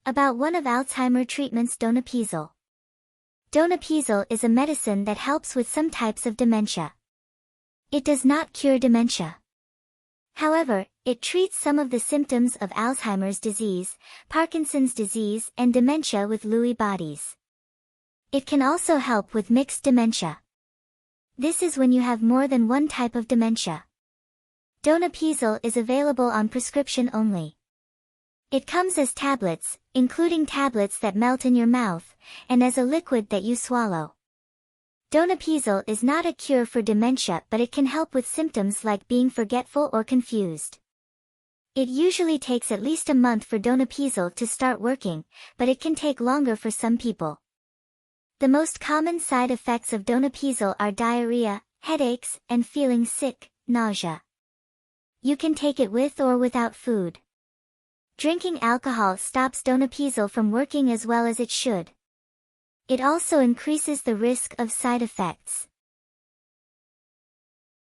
About one of Alzheimer treatments, Donepezil. Donepezil is a medicine that helps with some types of dementia. It does not cure dementia. However, it treats some of the symptoms of Alzheimer's disease, Parkinson's disease, and dementia with Lewy bodies. It can also help with mixed dementia. This is when you have more than one type of dementia. Donepezil is available on prescription only. It comes as tablets, including tablets that melt in your mouth, and as a liquid that you swallow. Donepezil is not a cure for dementia, but it can help with symptoms like being forgetful or confused. It usually takes at least a month for Donepezil to start working, but it can take longer for some people. The most common side effects of Donepezil are diarrhea, headaches, and feeling sick, nausea. You can take it with or without food. Drinking alcohol stops Donepezil from working as well as it should. It also increases the risk of side effects.